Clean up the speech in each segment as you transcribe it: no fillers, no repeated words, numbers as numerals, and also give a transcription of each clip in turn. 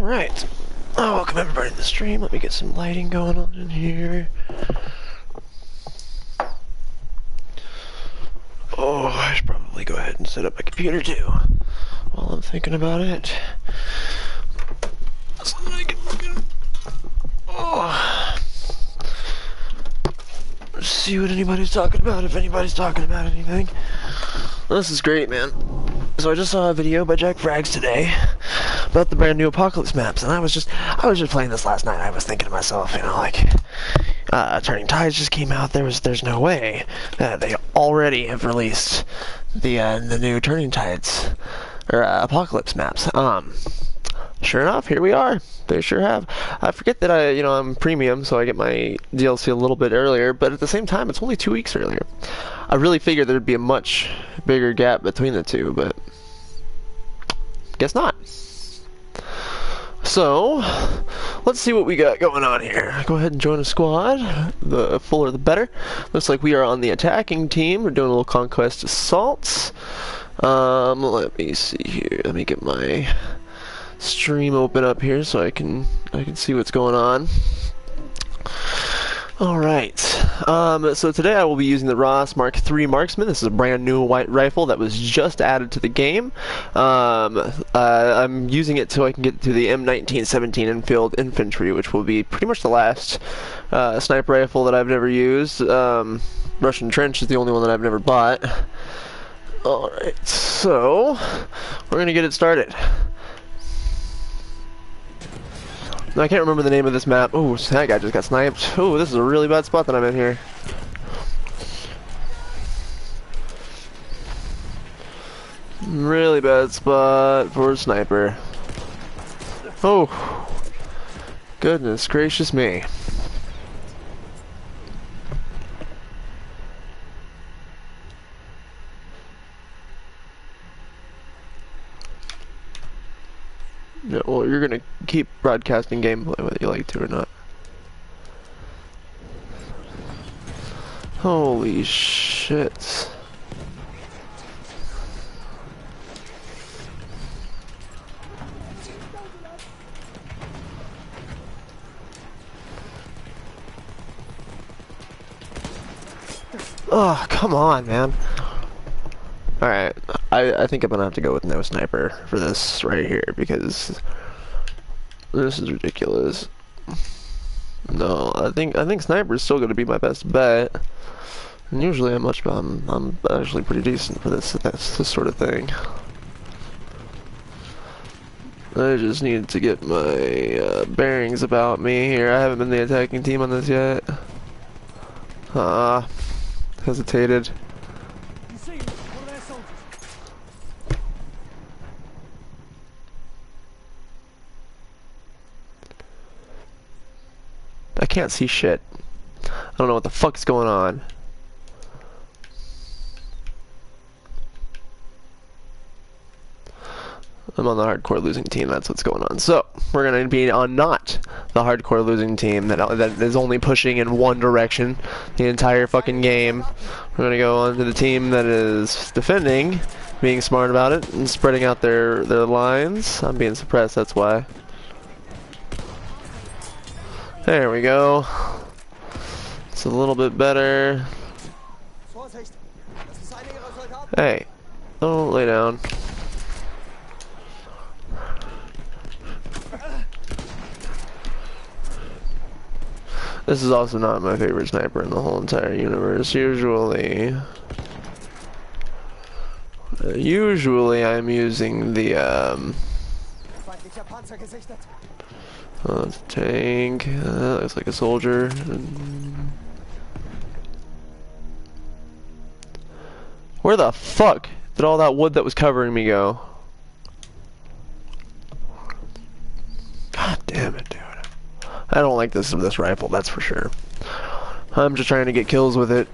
Alright. Oh, welcome everybody to the stream. Let me get some lighting going on in here. Oh, I should probably go ahead and set up my computer too while I'm thinking about it. So that I can see what anybody's talking about, if anybody's talking about anything. This is great, man. So I just saw a video by Jack Frags today about the brand new Apocalypse maps, and I was just playing this last night. I was thinking to myself, you know, like, Turning Tides just came out. There's no way that they already have released the new Turning Tides or Apocalypse maps. Sure enough, here we are. They sure have. I forget that I'm premium, so I get my DLC a little bit earlier, but at the same time, it's only 2 weeks earlier. I really figured there'd be a much bigger gap between the two, but guess not. So, let's see what we got going on here. Go ahead and join a squad. The fuller the better. Looks like we are on the attacking team. We're doing a little conquest assaults. Let me see here. Let me get my stream open up here so I can see what's going on. Alright, so today I will be using the Ross Mark III Marksman. This is a brand new white rifle that was just added to the game. I'm using it so I can get to the M1917 Enfield Infantry, which will be pretty much the last sniper rifle that I've never used. Russian Trench is the only one that I've never bought. Alright, so we're going to get it started. I can't remember the name of this map. Oh, that guy just got sniped. Oh, this is a really bad spot that I'm in here. Really bad spot for a sniper. Oh, goodness gracious me. Yeah, well, you're gonna keep broadcasting gameplay whether you like to or not. Holy shit. Oh, come on, man. Alright, I think I'm gonna have to go with no sniper for this right here because this is ridiculous. No, I think sniper is still gonna be my best bet. And usually I'm actually pretty decent for this sort of thing. I just need to get my bearings about me here. I haven't been the attacking team on this yet. Hesitated. I can't see shit. I don't know what the fuck is going on. I'm on the hardcore losing team, that's what's going on. So, we're going to be on not the hardcore losing team that is only pushing in one direction the entire fucking game. We're going to go on to the team that is defending, being smart about it, and spreading out their lines. I'm being suppressed, that's why. There we go. It's a little bit better. Hey, don't lay down. This is also not my favorite sniper in the whole entire universe. Usually I'm using the it's a tank. Looks like a soldier. Where the fuck did all that wood that was covering me go? God damn it, dude. I don't like this rifle, that's for sure. I'm just trying to get kills with it.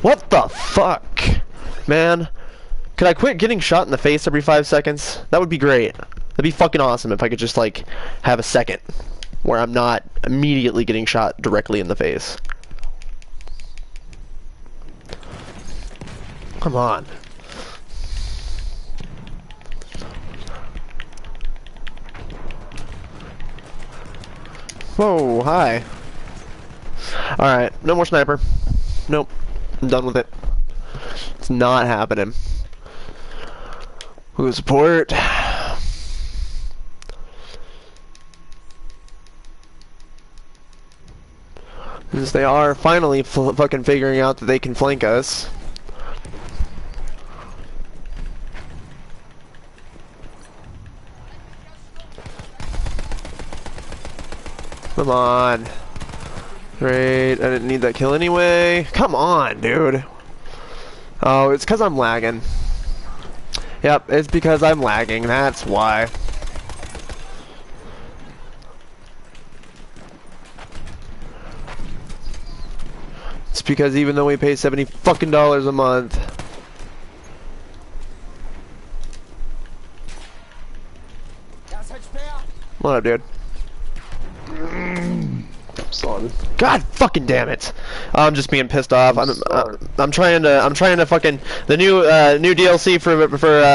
What the fuck? Man. Could I quit getting shot in the face every 5 seconds? That would be great. That'd be fucking awesome if I could just, like, have a second where I'm not immediately getting shot directly in the face. Come on. Whoa, hi. Alright, no more sniper. Nope. I'm done with it. It's not happening. Who support? Since they are finally fucking figuring out that they can flank us. Come on. Great, I didn't need that kill anyway. Come on, dude. Oh, it's because I'm lagging. Yep, it's because I'm lagging, that's why. It's because even though we pay $70 fucking a month. What up, dude? Solid. God fucking damn it! I'm just being pissed off. I'm trying to fucking the new DLC for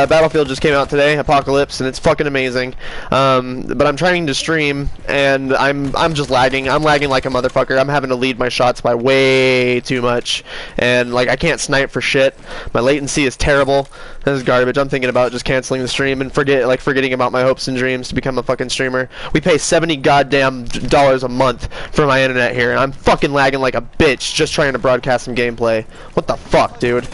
Battlefield just came out today, Apocalypse, and it's fucking amazing. But I'm trying to stream and I'm just lagging. I'm lagging like a motherfucker. I'm having to lead my shots by way too much, and like I can't snipe for shit. My latency is terrible. This is garbage. I'm thinking about just canceling the stream and forgetting about my hopes and dreams to become a fucking streamer. We pay $70 goddamn a month for my internet here, and I'm fucking lagging like a bitch just trying to broadcast some gameplay. What the fuck, dude?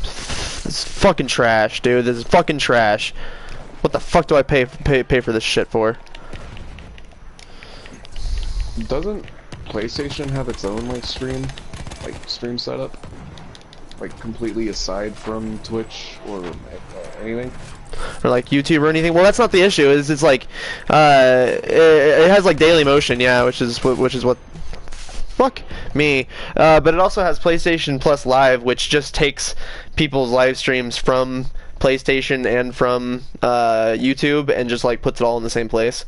This is fucking trash, dude. This is fucking trash. What the fuck do I pay for this shit for? Doesn't PlayStation have its own like stream setup? Like completely aside from Twitch or anything? Or like YouTube or anything? Well, that's not the issue. It's like it has like Daily Motion, yeah, which is what fuck me. But it also has PlayStation Plus Live, which just takes people's live streams from PlayStation and from YouTube and just like puts it all in the same place.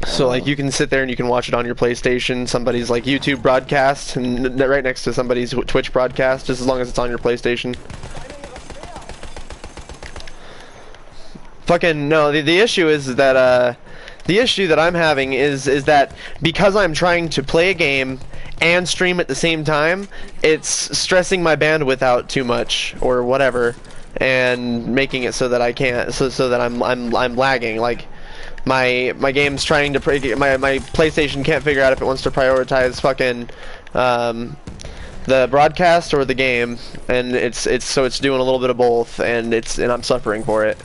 So like you can sit there and you can watch it on your PlayStation, somebody's like YouTube broadcast, and right next to somebody's Twitch broadcast, just as long as it's on your PlayStation. Fucking no. The issue is that the issue that I'm having is that because I'm trying to play a game and stream at the same time, it's stressing my bandwidth out too much or whatever, and making it so that I can't so that I'm lagging. Like my game's trying to my PlayStation can't figure out if it wants to prioritize fucking the broadcast or the game, and it's doing a little bit of both, and I'm suffering for it.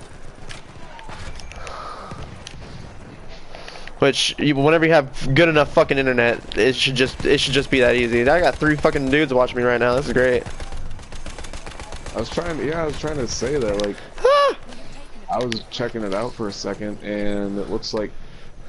Which, whenever you have good enough fucking internet, it should just be that easy. I got 3 fucking dudes watching me right now. This is great. I was trying to say that, like, I was checking it out for a second, and it looks like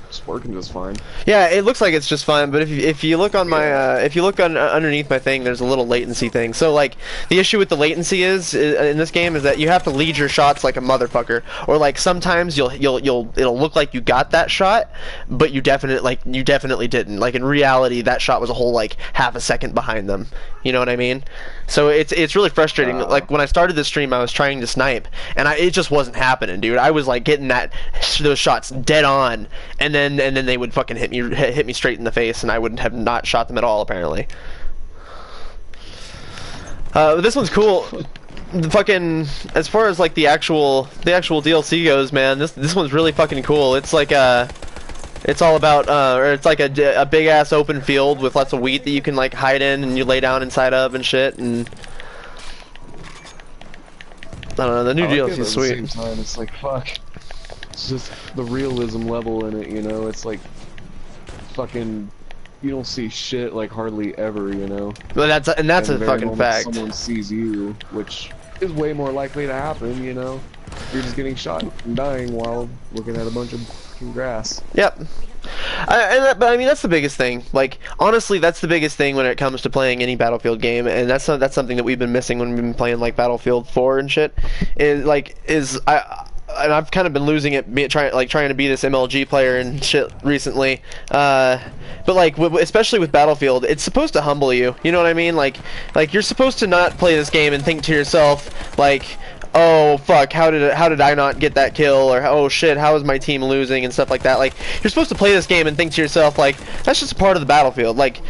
it's working just fine. Yeah, it looks like it's just fine, but if you look on my if you look underneath my thing, there's a little latency thing. So like the issue with the latency is in this game is that you have to lead your shots like a motherfucker, or like sometimes it'll look like you got that shot, but you definitely didn't. Like in reality, that shot was a whole like half a second behind them. You know what I mean? So it's really frustrating. Like when I started this stream, I was trying to snipe, and it just wasn't happening, dude. I was like getting those shots dead on, and then they would fucking hit me straight in the face, and I wouldn't have not shot them at all apparently. This one's cool. The fucking as far as like the actual DLC goes, man, this one's really fucking cool. It's like it's all about, or it's like a big ass open field with lots of wheat that you can like hide in and you lay down inside of and shit. And I don't know, the new DLC is sweet. At the same time, it's like fuck. It's just the realism level in it, you know. It's like fucking. You don't see shit like hardly ever, you know. But that's a fucking fact. Someone sees you, which is way more likely to happen, you know. You're just getting shot and dying while looking at a bunch of fucking grass. Yep. But I mean that's the biggest thing. Like honestly, that's the biggest thing when it comes to playing any Battlefield game, and that's something that we've been missing when we've been playing like Battlefield 4 and shit. and I've kind of been losing it, trying to be this MLG player and shit recently. But like, especially with Battlefield, it's supposed to humble you. You know what I mean? Like you're supposed to not play this game and think to yourself, like, oh fuck, how did I not get that kill, or oh shit, how is my team losing and stuff like that. Like, you're supposed to play this game and think to yourself, like, that's just a part of the battlefield. Like,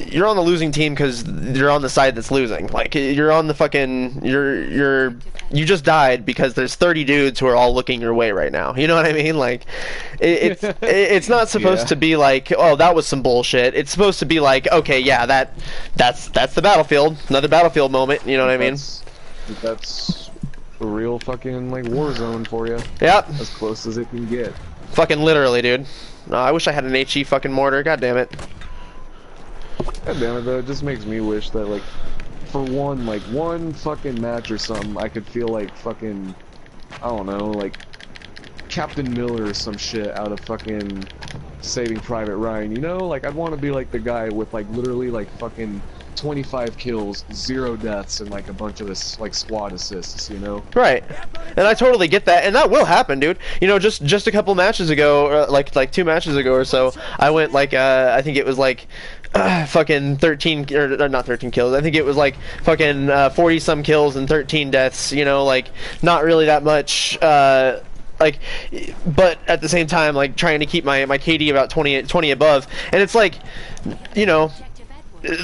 you're on the losing team because you're on the side that's losing. Like, you're on the fucking, you just died because there's 30 dudes who are all looking your way right now. You know what I mean? Like, it's not supposed to be like, oh, that was some bullshit. It's supposed to be like, okay, yeah, that's the battlefield, another battlefield moment. You know what I mean? That's a real fucking like war zone for you. Yep. As close as it can get. Fucking literally, dude. I wish I had an HE fucking mortar. God damn it. God damn it, though, it just makes me wish that, like, for one fucking match or something, I could feel like fucking, I don't know, like, Captain Miller or some shit out of fucking Saving Private Ryan, you know? Like, I'd want to be like the guy with, like, literally, like, fucking 25 kills, 0 deaths, and, like, a bunch of this, like, squad assists, you know? Right. And I totally get that, and that will happen, dude. You know, just a couple matches ago, or like 2 matches ago or so, I went, like, I think it was, like, fucking 13, or not 13 kills, I think it was like fucking 40 some kills and 13 deaths, you know, like, not really that much, like, but at the same time, like, trying to keep my KD about 20 above, and it's like, you know,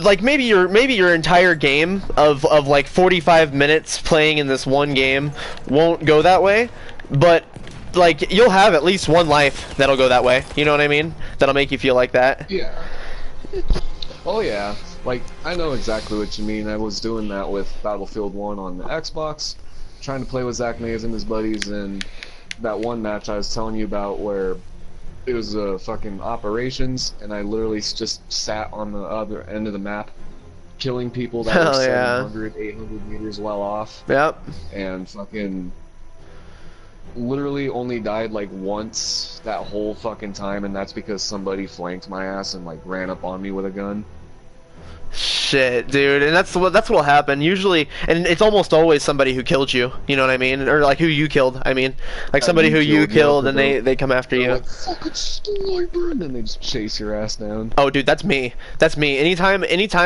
like, maybe your entire game of like 45 minutes playing in this one game won't go that way, but like, you'll have at least one life that'll go that way, you know what I mean? That'll make you feel like that. Yeah. Oh yeah, like, I know exactly what you mean. I was doing that with Battlefield 1 on the Xbox, trying to play with Zach Mays and his buddies, and that one match I was telling you about where it was fucking operations, and I literally just sat on the other end of the map, killing people that were 700, 800 meters well off. Yep. And fucking literally only died like once that whole fucking time, and that's because somebody flanked my ass and like ran up on me with a gun. Shit, dude, and that's what'll happen usually, and it's almost always somebody who killed you. You know what I mean? Or like who you killed. I mean, like somebody who you killed, and they come after you. Like, fucking sniper, and then they just chase your ass down. Oh, dude, that's me. That's me. Anytime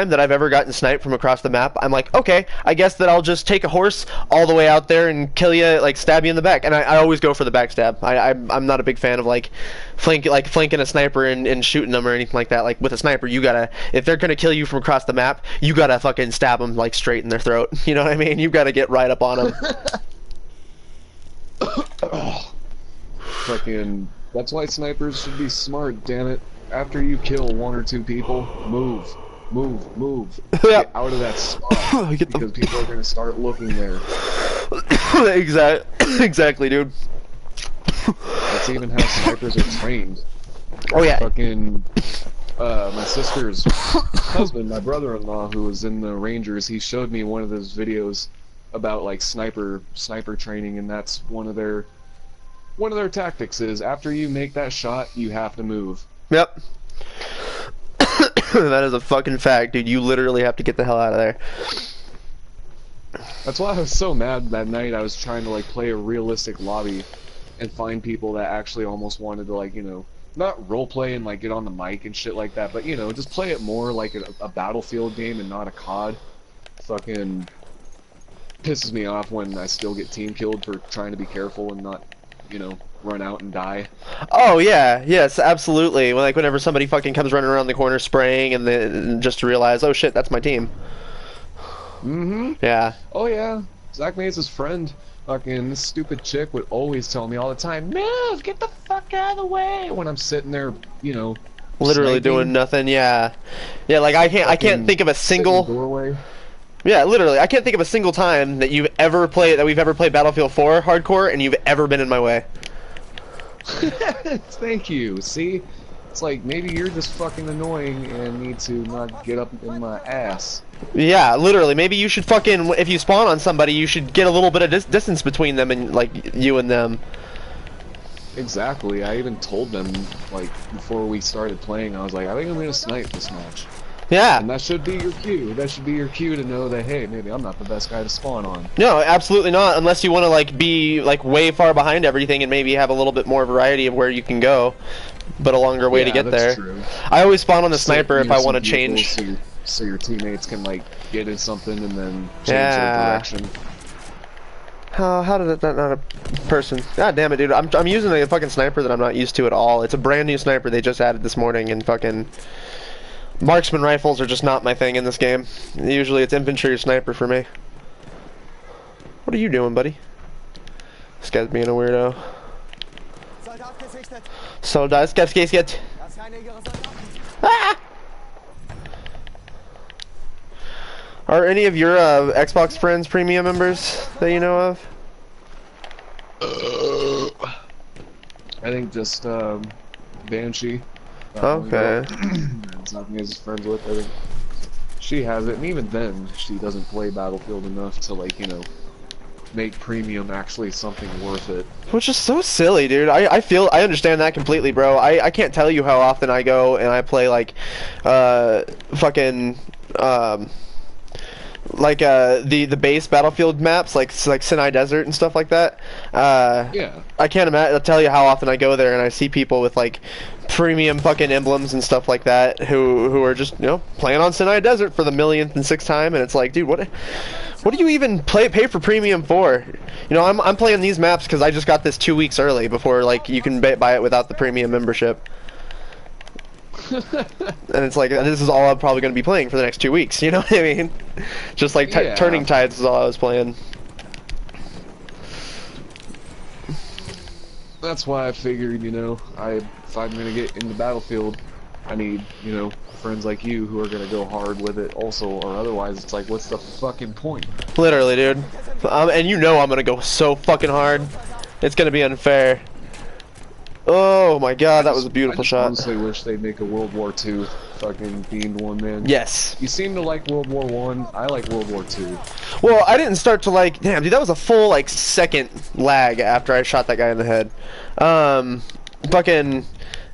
that I've ever gotten sniped from across the map, I'm like, okay, I guess that I'll just take a horse all the way out there and kill you, like stab you in the back. And I always go for the backstab. I'm not a big fan of like flanking a sniper and shooting them or anything like that. Like with a sniper, you gotta, if they're gonna kill you from across the map, you gotta fucking stab them like straight in their throat. You know what I mean? You gotta get right up on them. Fucking, that's why snipers should be smart, damn it. After you kill 1 or 2 people, move. Get out of that spot, because people are gonna start looking there. Exactly, dude. That's even how snipers are trained. Oh yeah. Fucking, my sister's husband, my brother-in-law, who was in the Rangers, he showed me one of those videos about like sniper training, and that's one of their tactics is after you make that shot, you have to move. Yep. That is a fucking fact, dude. You literally have to get the hell out of there. That's why I was so mad that night. I was trying to like play a realistic lobby and find people that actually almost wanted to, like, you know, not roleplay and like get on the mic and shit like that, but, you know, just play it more like a Battlefield game and not a COD. Fucking pisses me off when I still get team killed for trying to be careful and not, you know, run out and die. Oh yeah, yes, absolutely. Like whenever somebody fucking comes running around the corner spraying and then just to realize, oh shit, that's my team. Mm-hmm. Yeah. Oh yeah. Zach Mays' friend. Fucking this stupid chick would always tell me all the time, move, get the fuck out of the way, when I'm sitting there, you know, literally sniping. Doing nothing. Yeah, like I can't think of a single doorway. Yeah, literally, I can't think of a single time that we've ever played Battlefield 4 hardcore and you've ever been in my way. Thank you. See, it's like maybe you're just fucking annoying and need to not get up in my ass. Yeah, literally. Maybe you should fucking, if you spawn on somebody, you should get a little bit of distance between them and, like, you and them. Exactly. I even told them, like, before we started playing, I was like, I think I'm gonna snipe this match. Yeah. And that should be your cue. That should be your cue to know that, hey, maybe I'm not the best guy to spawn on. No, absolutely not. Unless you want to like be like way far behind everything and maybe have a little bit more variety of where you can go, but a longer way to get there. True. I always spawn on the sniper if I want to change. So your teammates can like get in something and then change their direction. How did that not a person? God damn it, dude! I'm using a fucking sniper that I'm not used to at all. It's a brand new sniper they just added this morning, and fucking marksman rifles are just not my thing in this game. Usually it's infantry or sniper for me. What are you doing, buddy? This guy's being a weirdo. Soldat get. Ah! Are any of your Xbox friends premium members that you know of? I think just Banshee. Okay. Something is friends with. I think she has it, and even then, she doesn't play Battlefield enough to like make premium actually something worth it. Which is so silly, dude. I understand that completely, bro. I can't tell you how often I go and I play like fucking the base Battlefield maps like Sinai Desert and stuff like that. Yeah. I can't imagine. I'll tell you how often I go there and I see people with like premium fucking emblems and stuff like that who are just playing on Sinai Desert for the millionth and sixth time, and it's like, dude, what do you even pay for premium for? I'm playing these maps because I just got this 2 weeks early before like you can buy it without the premium membership. And it's like, this is all I'm probably going to be playing for the next 2 weeks, you know what I mean? Just like Turning Tides is all I was playing. That's why I figured, if I'm going to get into Battlefield, I need, friends like you who are going to go hard with it also, or otherwise it's like, what's the fucking point? Literally, dude. And I'm going to go so fucking hard. It's going to be unfair. Oh my god, that was a beautiful shot. I honestly wish they'd make a World War II fucking themed one, man. Yes. You seem to like World War I. I like World War II. Well, I didn't start to like. Damn, dude, that was a full like second lag after I shot that guy in the head. Fucking.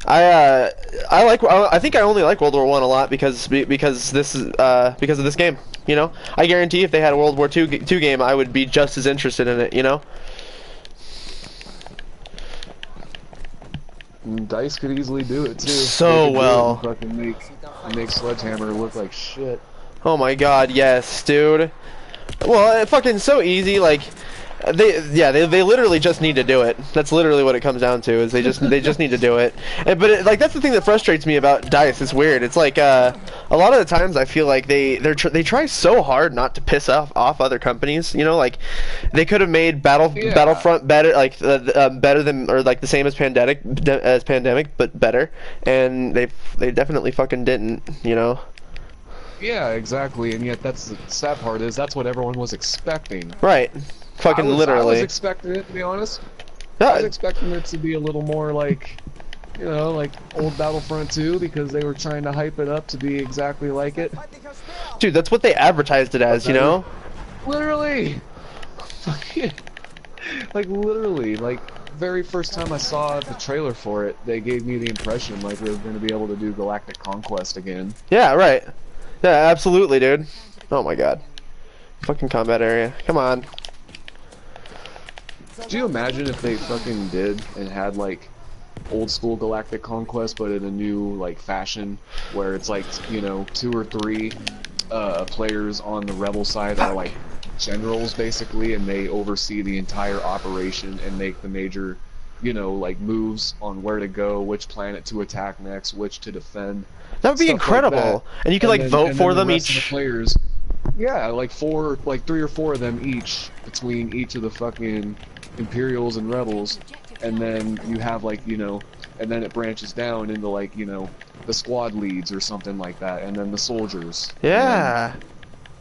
I think I only like World War I a lot because this is because of this game. I guarantee if they had a World War II game, I would be just as interested in it. DICE could easily do it too. So well. Fucking make Sledgehammer look like shit. Oh my god, yes, dude. Well, fucking so easy. Like, they literally just need to do it. That's literally what it comes down to. Is they just need to do it. But like that's the thing that frustrates me about DICE. It's weird. It's like a lot of the times I feel like they try so hard not to piss off other companies. Like they could have made Battlefront better, like better than or like the same as Pandemic, but better. And they definitely fucking didn't. Yeah, exactly. And yet that's the sad part is that's what everyone was expecting. Right. Fucking literally. I was expecting it, to be honest. Yeah. I was expecting it to be a little more like, like old Battlefront 2 because they were trying to hype it up to be exactly like it. Dude, that's what they advertised it as, Literally! Like, literally. Like, very first time I saw the trailer for it, they gave me the impression like we were going to be able to do Galactic Conquest again. Yeah, right. Yeah, absolutely, dude. Oh my god. Fucking combat area. Come on. Do you imagine if they fucking did and had like old school Galactic Conquest but in a new like fashion where it's like 2 or 3 players on the rebel side are like generals basically and they oversee the entire operation and make the major like moves on where to go, which planet to attack next, which to defend. That would be incredible. Like and you could like vote for them each. The players, yeah, like 3 or 4 of them each between each of the fucking Imperials and Rebels, and then you have like and then it branches down into like the squad leads or something like that, and then the soldiers. Yeah.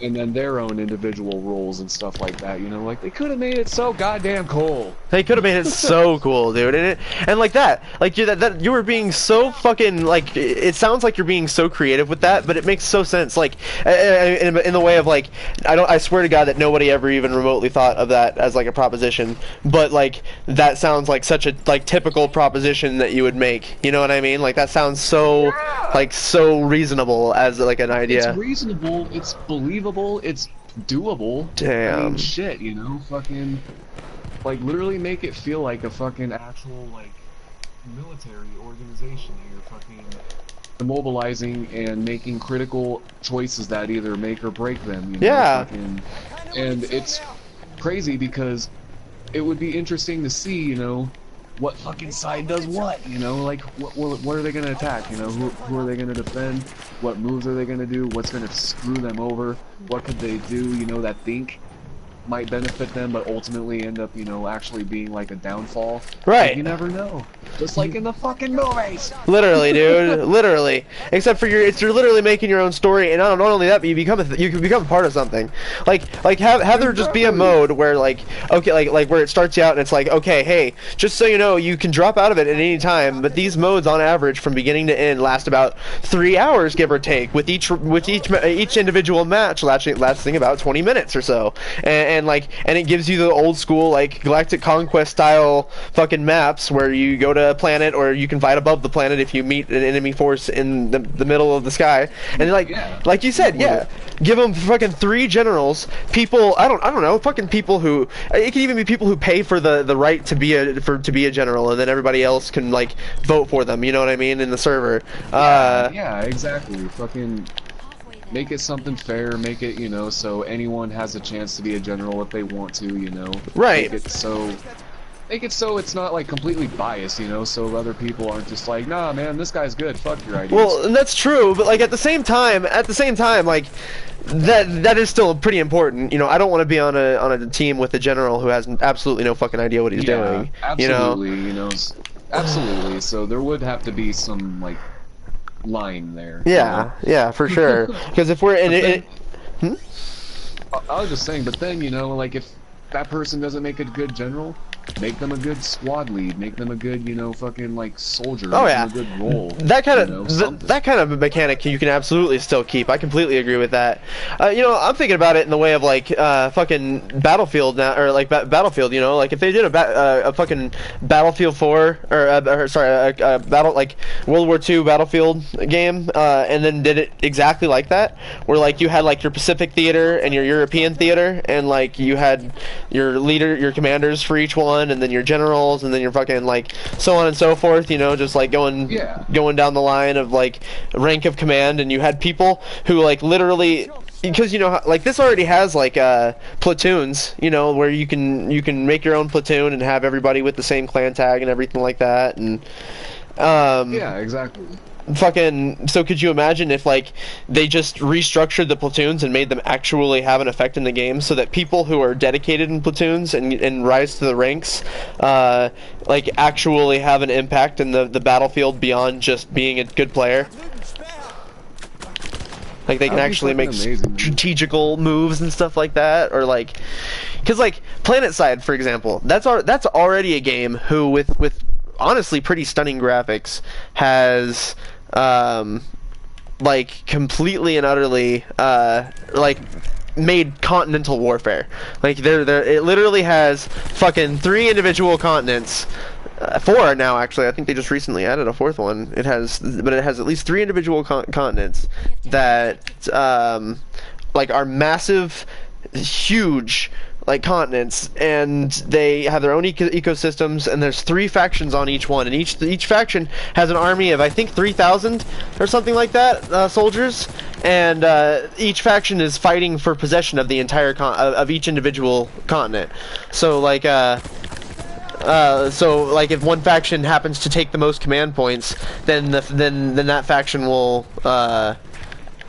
and then their own individual roles and stuff like that. You know, like they could have made it so goddamn cool. They could have made it so cool, dude, and like that, like you were being so fucking like. It sounds like you're being so creative with that, but it makes so sense. Like in the way of like, I swear to God that nobody ever even remotely thought of that as like a proposition. But like that sounds like such a like typical proposition that you would make. You know what I mean? Like that sounds so like so reasonable as like an idea. It's reasonable. It's believable. It's doable. Damn. I mean, shit. You know, fucking. Like, literally make it feel like a fucking actual, like, military organization that you're fucking immobilizing and making critical choices that either make or break them, you know? Yeah. Fucking, and it's crazy because it would be interesting to see, you know, what fucking side does what, you know? Like, what are they gonna attack, you know? Who are they gonna defend? What moves are they gonna do? What's gonna screw them over? What could they do, you know, that might benefit them, but ultimately end up, you know, actually being like a downfall. Right. Like, you never know. Just like in the fucking movies. Literally, dude. Literally. Except for you're literally making your own story, and not only that, but you can become part of something. Like have there just be a mode where like, okay, like where it starts you out and it's like, okay, hey, just so you know, you can drop out of it at any time, but these modes on average from beginning to end last about 3 hours, give or take, with each individual match lasting about 20 minutes or so. And it gives you the old school like Galactic Conquest style fucking maps where you go to a planet or you can fight above the planet if you meet an enemy force in the middle of the sky. And like you said, yeah, give them fucking 3 generals, people I don't know, fucking people who it can even be people who pay for the right to be a general, and then everybody else can like vote for them. You know what I mean, in the server. Yeah, exactly. Fucking. Make it something fair, make it, you know, so anyone has a chance to be a general if they want to, you know. Right. Make it so it's not, like, completely biased, you know, so other people aren't just like, nah, man, this guy's good, fuck your ideas. Well, that's true, but, like, at the same time, like, that is still pretty important. You know, I don't want to be on a team with a general who has absolutely no fucking idea what he's doing. Absolutely, you know, absolutely, so there would have to be some, like, line there. Yeah, you know? yeah, for sure. Because if we're in I was just saying, but then, you know, like, if that person doesn't make a good general, make them a good squad lead, make them a good, you know, fucking, like, soldier, oh, make yeah. them a good role. That kind of, you know, that kind of mechanic you can absolutely still keep. I completely agree with that. You know, I'm thinking about it in the way of, like, fucking Battlefield now, or, like, Battlefield, you know? Like, if they did a fucking Battlefield 4, or sorry, a battle, like, World War II Battlefield game, and then did it exactly like that, where, like, you had, like, your Pacific theater and your European theater, and, like, you had your leader, your commanders for each one, and then your generals, and then your fucking like so on and so forth, you know, just like going down the line of like rank of command, and you had people who like literally, because you know like this already has like platoons, you know, where you can make your own platoon and have everybody with the same clan tag and everything like that, and yeah, exactly. Fucking, so could you imagine if like they just restructured the platoons and made them actually have an effect in the game, so that people who are dedicated in platoons and rise to the ranks like actually have an impact in the battlefield beyond just being a good player? Like they can actually make strategical moves and stuff like that, or like, because like PlanetSide, for example, that's already a game who with honestly pretty stunning graphics has like completely and utterly like made continental warfare. Like it literally has fucking 3 individual continents. 4 now, actually. I think they just recently added a 4th one. But it has at least 3 individual continents that like are massive, huge like continents, and they have their own ecosystems, and there's 3 factions on each one, and each faction has an army of I think 3,000 or something like that soldiers, and each faction is fighting for possession of the entire of each individual continent. So like if one faction happens to take the most command points, then that faction will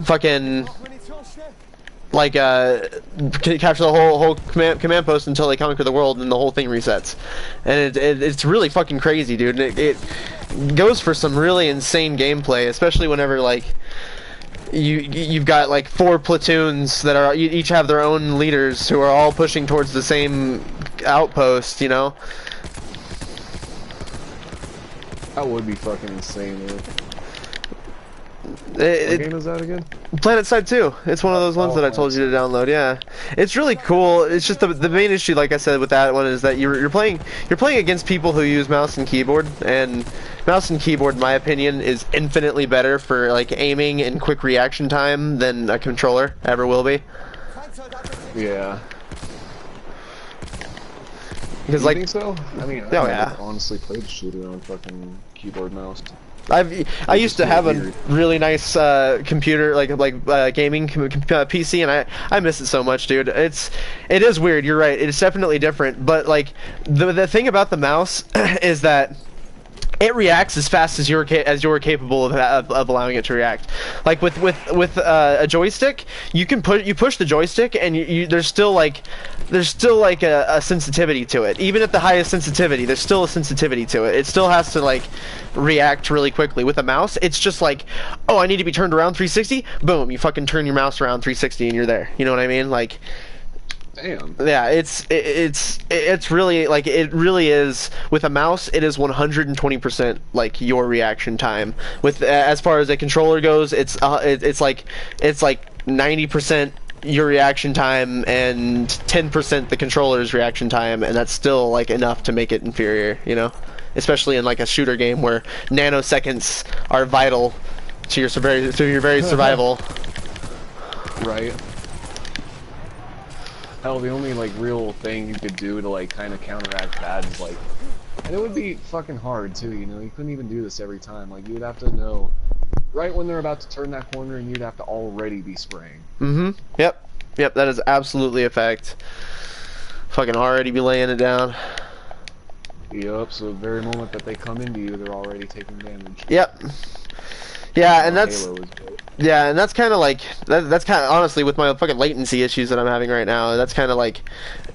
fucking like capture the whole command post until they conquer the world, and the whole thing resets. And it's really fucking crazy, dude. And it goes for some really insane gameplay, especially whenever like you've got like 4 platoons that are each have their own leaders who are all pushing towards the same outpost, you know. That would be fucking insane, man. What game is that again? Planet Side 2. It's one of those ones that I told you to download. Yeah, it's really cool. It's just the main issue, like I said, with that one is that you're playing against people who use mouse and keyboard, and mouse and keyboard, in my opinion, is infinitely better for like aiming and quick reaction time than a controller ever will be. Yeah. Because you like, think so? I mean, oh, I honestly played the shooter on fucking keyboard mouse. I used to have a really nice computer, gaming PC, and I miss it so much, dude. It is weird. You're right. It's definitely different. But like the thing about the mouse is that it reacts as fast as you're capable of allowing it to react. Like with a joystick, you push the joystick, and there's still like a sensitivity to it. Even at the highest sensitivity, there's still a sensitivity to it. It still has to like react really quickly. With a mouse, it's just like, oh, I need to be turned around 360. Boom, you fucking turn your mouse around 360 and you're there. You know what I mean? Like, damn. Yeah, it's really like, it really is. With a mouse, it is 120% like your reaction time. With as far as a controller goes, it's like 90% your reaction time and 10% the controller's reaction time, and that's still like enough to make it inferior, you know? Especially in like a shooter game where nanoseconds are vital to your very survival. Right. Hell, the only like real thing you could do to like kind of counteract that is like, and it would be fucking hard too, you know? You couldn't even do this every time. Like, you would have to know right when they're about to turn that corner, and you'd have to already be spraying. Mm-hmm. Yep. Yep, that is absolutely a fact. Fucking already be laying it down. Yep, so the very moment that they come into you, they're already taking damage. Yep. Yeah, and that's... Halo is great. Yeah, and that's kind of like... That's kind of, honestly, with my fucking latency issues that I'm having right now, that's kind of like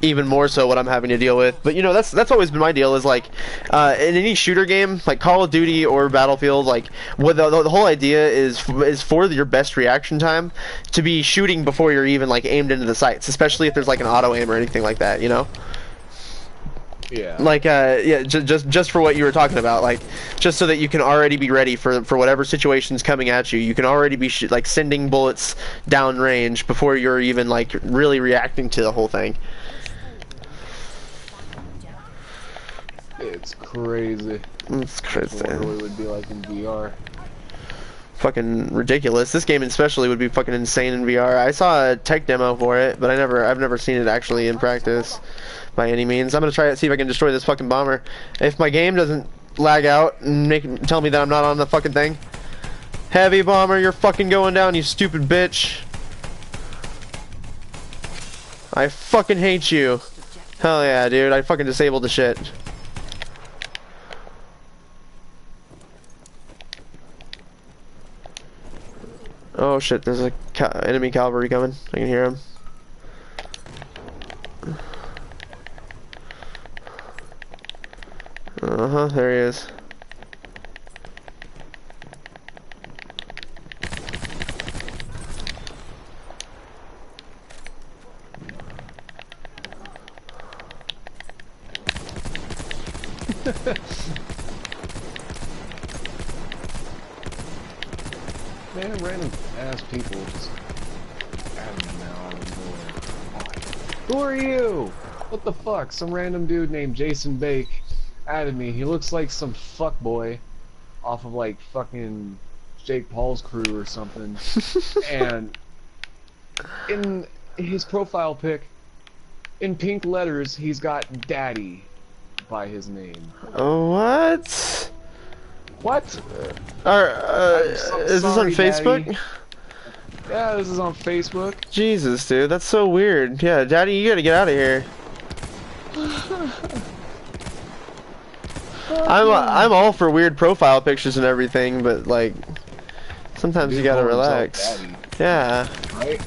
even more so what I'm having to deal with. But, you know, that's always been my deal, is like, in any shooter game, like Call of Duty or Battlefield, like, what the whole idea is for your best reaction time to be shooting before you're even, like, aimed into the sights, especially if there's, like, an auto-aim or anything like that, you know? Yeah. Like, yeah, just for what you were talking about, like, just so that you can already be ready for whatever situation's coming at you. You can already be like sending bullets downrange before you're even like really reacting to the whole thing. It's crazy. It's crazy. I wonder what it would be like in VR. Fucking ridiculous. This game especially would be fucking insane in VR. I saw a tech demo for it, but I've never seen it actually in practice by any means. I'm gonna try to see if I can destroy this fucking bomber. If my game doesn't lag out and tell me that I'm not on the fucking thing. Heavy bomber, you're fucking going down, you stupid bitch. I fucking hate you. Hell yeah, dude. I fucking disabled the shit. Oh shit, there's a enemy cavalry coming. I can hear him. Uh-huh, there he is. Man, random ass people just add me now out of nowhere. Who are you? What the fuck? Some random dude named Jason Bake added me. He looks like some fuckboy off of like fucking Jake Paul's crew or something. And in his profile pic, in pink letters, he's got Daddy by his name. What? What? Is this on Facebook? Daddy. Yeah, this is on Facebook. Jesus, dude, that's so weird. Yeah, Daddy, you gotta get out of here. I'm all for weird profile pictures and everything, but like sometimes you gotta relax. Yeah. Right?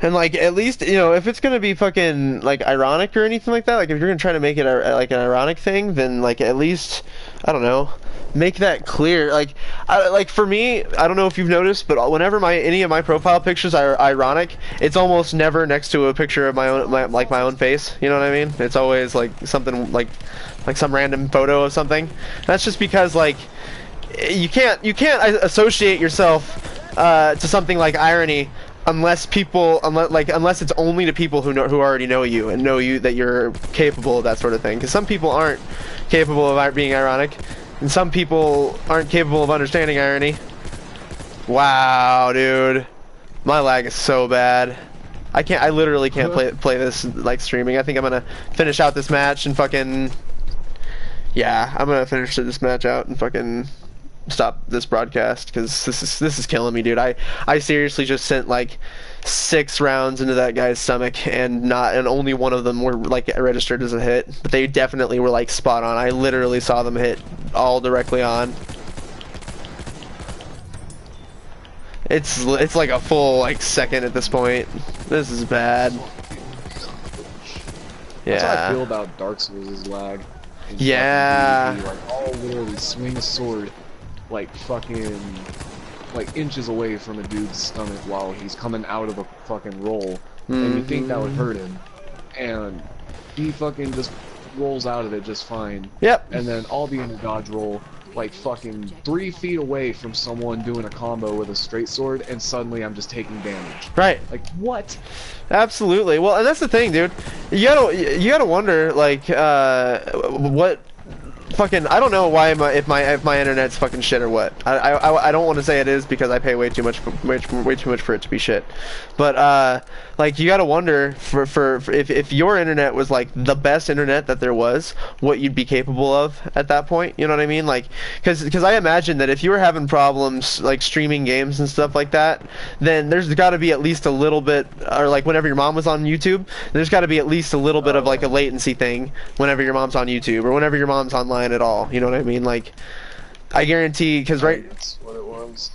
And like, at least, you know, if it's gonna be fucking like ironic or anything like that, like if you're gonna try to make it like an ironic thing, then like at least I don't know, make that clear. Like for me, I don't know if you've noticed, but whenever any of my profile pictures are ironic, it's almost never next to a picture of my own face. You know what I mean? It's always like something like some random photo of something. That's just because like you can't associate yourself to something like irony unless it's only to people who already know you and know you that you're capable of that sort of thing. Because some people aren't capable of being ironic, and some people aren't capable of understanding irony. Wow, dude, my lag is so bad. I literally can't play this like streaming. I think I'm gonna finish out this match and fucking, yeah, I'm gonna finish this match out and fucking stop this broadcast, because this is killing me, dude. I seriously just sent like 6 rounds into that guy's stomach, and only one of them were like registered as a hit, but they definitely were like spot on. I literally saw them hit all directly on. It's like a full like second at this point. This is bad. Yeah. That's how I feel about Dark Souls' lag. Yeah. Like, oh, literally swing a sword like fucking like inches away from a dude's stomach while he's coming out of a fucking roll, and you think that would hurt him, and he fucking just rolls out of it just fine. Yep. And then I'll be in a dodge roll like fucking 3 feet away from someone doing a combo with a straight sword, and suddenly I'm just taking damage. Right. Like, what? Absolutely. Well, and that's the thing, dude. You gotta wonder, like, what fucking, I don't know why if my internet's fucking shit or what. I don't want to say it is, because I pay way too much for it to be shit. But like, you gotta wonder for if your internet was like the best internet that there was, what you'd be capable of at that point. You know what I mean? Like, because I imagine that if you were having problems like streaming games and stuff like that, then there's got to be at least a little bit, or like whenever your mom was on YouTube, there's got to be at least a little bit of like a latency thing whenever your mom's on YouTube, or whenever your mom's online at all. You know what I mean? Like, I guarantee, because right. That's what it was.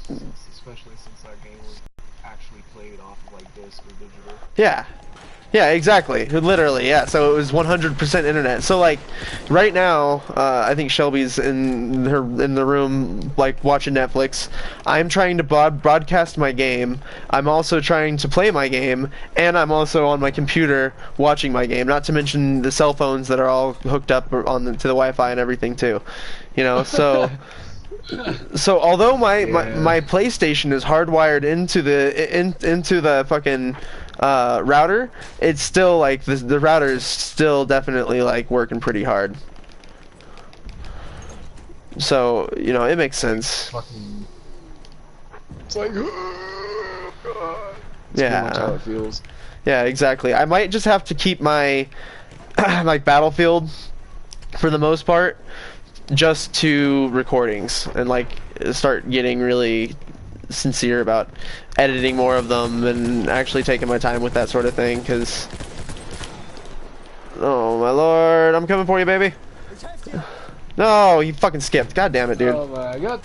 Especially since that game was actually played off of like disc or digital. Yeah. Yeah, exactly. Literally, yeah. So it was 100% internet. So like, right now, I think Shelby's in the room, like watching Netflix. I'm trying to broadcast my game. I'm also trying to play my game, and I'm also on my computer watching my game. Not to mention the cell phones that are all hooked up to the Wi-Fi and everything too. You know, so. So although my PlayStation is hardwired into the fucking router, it's still like the router is still definitely like working pretty hard. So, you know, it makes sense. It's like, oh, God. That's yeah, pretty much how it feels. Yeah, exactly. I might just have to keep my like Battlefield for the most part just to recordings, and like start getting really sincere about editing more of them and actually taking my time with that sort of thing, because oh my lord, I'm coming for you, baby. No, you fucking skipped. God damn it, dude. Oh my God.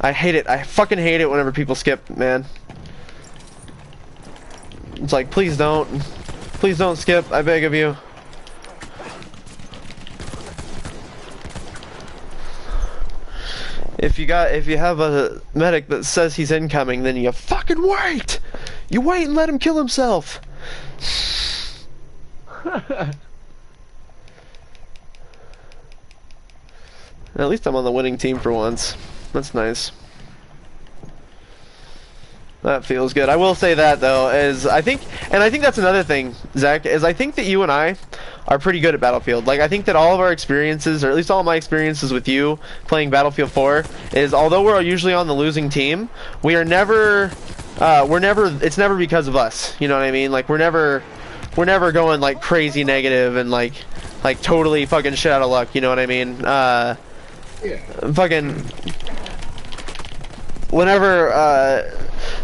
I hate it. I fucking hate it whenever people skip, man. It's like, please don't skip, I beg of you. If you have a medic that says he's incoming, then you fucking wait! You wait and let him kill himself! At least I'm on the winning team for once. That's nice. That feels good. I will say that though, I think that's another thing, Zach, is I think that you and I are pretty good at Battlefield. Like, I think that all of our experiences, or at least all of my experiences with you playing Battlefield 4, is although we're usually on the losing team, we are never, it's never because of us. You know what I mean? Like, we're never going like crazy negative and like totally fucking shit out of luck. You know what I mean? Yeah. Fucking. Whenever,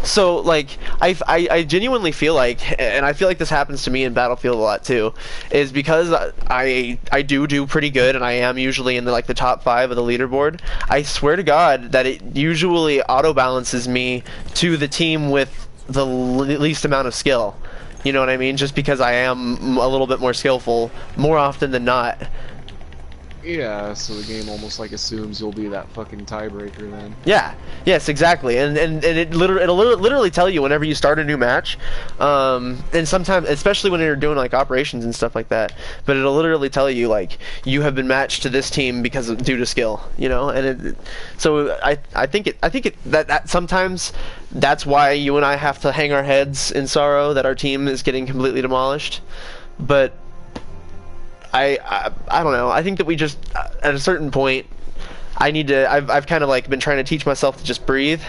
so like I genuinely feel like, and I feel like this happens to me in Battlefield a lot too, is because I do pretty good, and I am usually in the top 5 of the leaderboard. I swear to God that it usually auto balances me to the team with the least amount of skill. You know what I mean? Just because I am a little bit more skillful more often than not. Yeah, so the game almost like assumes you'll be that fucking tiebreaker then. Yeah. Yes, exactly. And it'll literally tell you whenever you start a new match. And sometimes, especially when you're doing like operations and stuff like that, but it'll literally tell you like you have been matched to this team because of, due to skill, you know. So I think that sometimes that's why you and I have to hang our heads in sorrow that our team is getting completely demolished. But I don't know. I think that we just at a certain point, I've kind of like been trying to teach myself to just breathe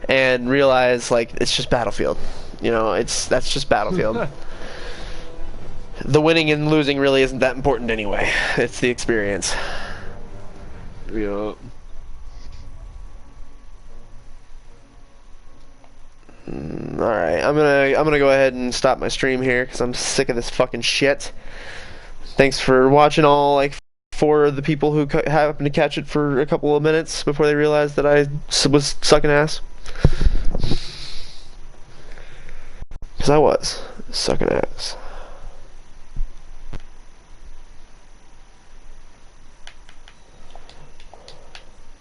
and realize like it's just Battlefield. You know, that's just Battlefield. The winning and losing really isn't that important anyway. It's the experience. Yeah. All right, I'm gonna go ahead and stop my stream here because I'm sick of this fucking shit. Thanks for watching all like 4 of the people who happened to catch it for a couple of minutes before they realized that I was sucking ass. Because I was sucking ass.